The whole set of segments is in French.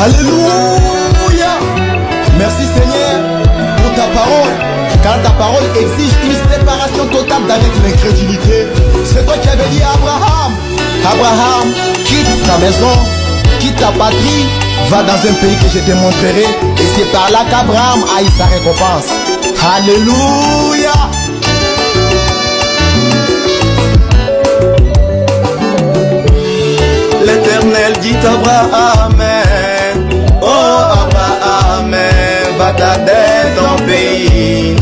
Alléluia. Merci Seigneur pour ta parole, car ta parole exige une séparation totale d'avec l'incrédulité. C'est toi qui avais dit à Abraham, Abraham, quitte ta maison, quitte ta patrie, va dans un pays que je te montrerai, et c'est par là qu'Abraham a eu sa récompense. Alléluia. L'Éternel dit à Abraham, oh Abraham, va-t'en de ton pays,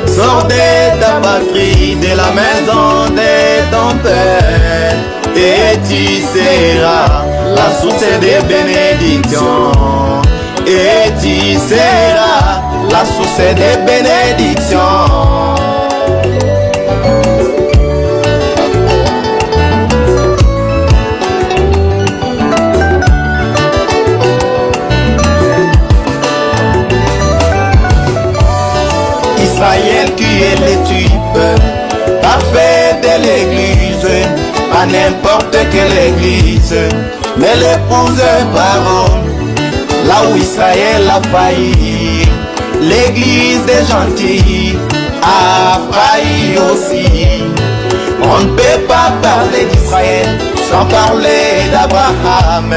sors de ta patrie, de la maison de ton père, et tu seras la source des bénédictions, et tu seras la source des bénédictions. Israël qui est le type parfait de l'église, pas n'importe quelle église, mais l'épouse parole. Là où Israël a failli, l'église des gentils a failli aussi. On ne peut pas parler d'Israël sans parler d'Abraham.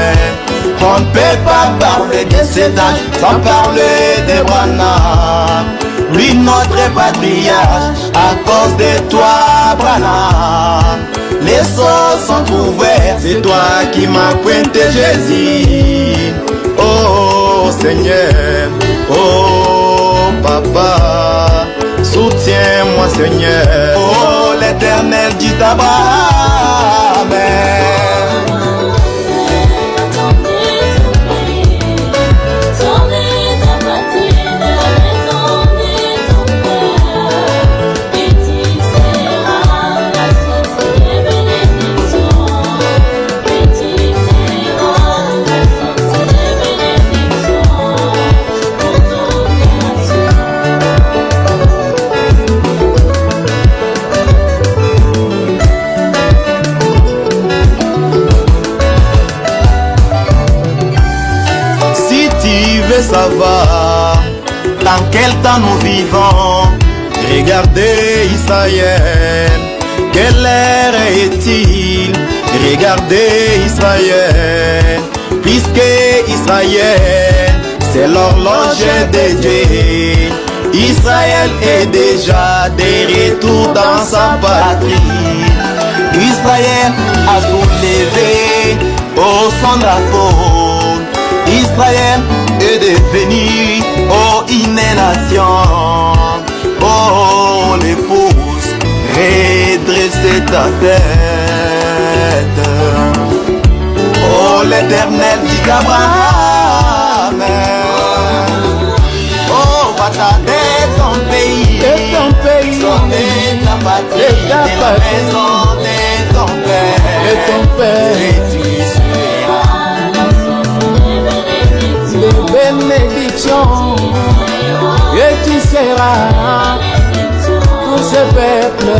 On ne peut pas parler de cet âge sans parler d'Abraham. Lui notre patriarche, à cause de toi Branham. Les sceaux sont ouverts, c'est toi qui m'as pointé Jésus. Oh Seigneur, oh Papa, soutiens-moi Seigneur. Oh l'Éternel dit Abraham, savoir dans quel temps nous vivons. Regardez Israël, quelle heure est-il? Regardez Israël, puisque Israël c'est l'horloge de Dieu. Israël est déjà de retour dans sa patrie. Israël a soulevé au son drapeau. Israël est devenu, oh, une nation. Oh, l'épouse, redressez ta tête. Oh, l'Éternel dit Abraham, oh, va-t'en de ton pays, sors de ta patrie, de la maison de ton père, et tu bénédiction, et tu seras pour ce peuple.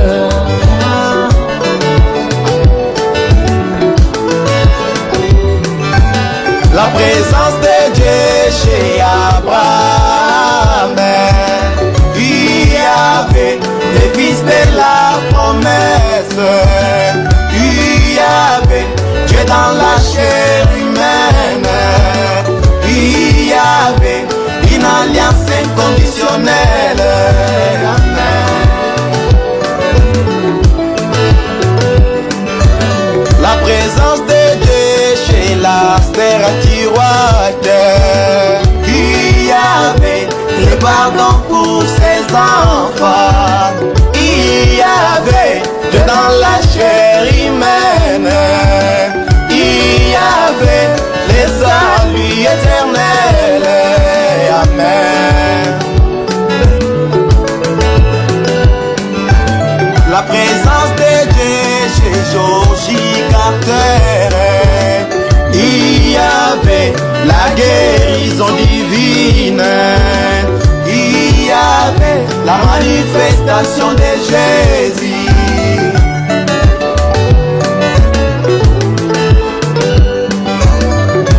La présence de Dieu chez Abraham, il y avait les fils de la promesse, il y avait Dieu dans la chair humaine. Il y avait une alliance inconditionnelle. Amen. La présence de Dieu chez la sphère tiroide. Il y avait le pardon pour ses enfants. Il y avait Dieu dans la chair humaine. Il y avait les saluts éternels. Amen. La présence de Dieu chez Georgie Carter. Il y avait la guérison divine. Il y avait la manifestation de Jésus.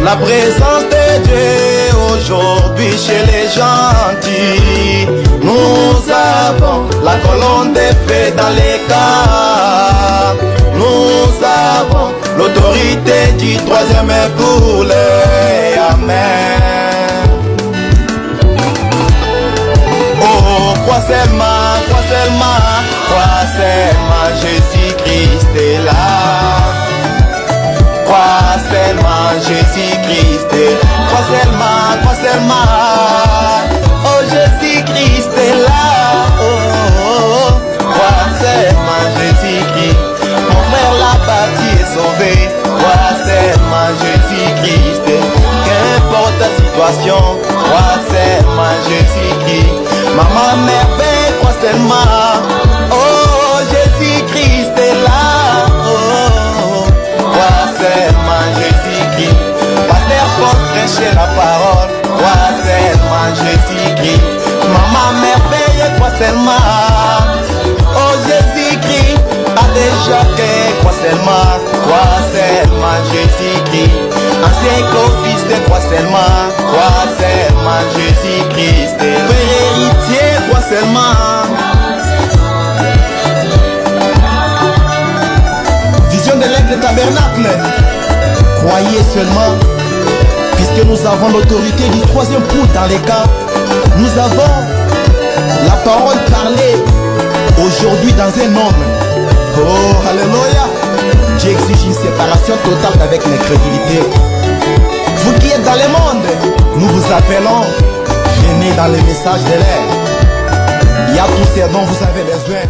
La présence de Dieu aujourd'hui chez les gentils. Nous avons la colonne de feu dans les cas. Nous avons l'autorité du troisième boulet. Amen. Oh, crois seulement, Jésus-Christ est là. Crois seulement, Jésus-Christ est là. Crois seulement, oh Jésus-Christ est là. Oh, crois seulement, Jésus-Christ. Mon frère là-bas, tu es sauvé. Crois seulement, Jésus-Christ. Qu'importe ta situation, crois seulement, Jésus-Christ. Maman merveille, crois seulement. Oh, Jésus-Christ est là. Oh, crois seulement, Jésus-Christ. Pasteur Paul prêcher la parole. Crois seulement, Jésus-Christ. Maman merveille, crois seulement. Oh, Jésus-Christ a déjà fait. Crois seulement, Jésus-Christ. Ancien cofiste, crois seulement, Jésus-Christ. Frère héritier, crois seulement. Vision de l'aigle tabernacle. Croyez seulement, puisque nous avons l'autorité du troisième pouls dans les cas. Nous avons la parole parlée aujourd'hui dans un homme. Oh, alléluia. Dieu exige une séparation totale avec l'incrédulité. Vous qui êtes dans le monde, nous vous appelons, venez dans les messages de l'air. Il y a tout ce dont vous avez besoin.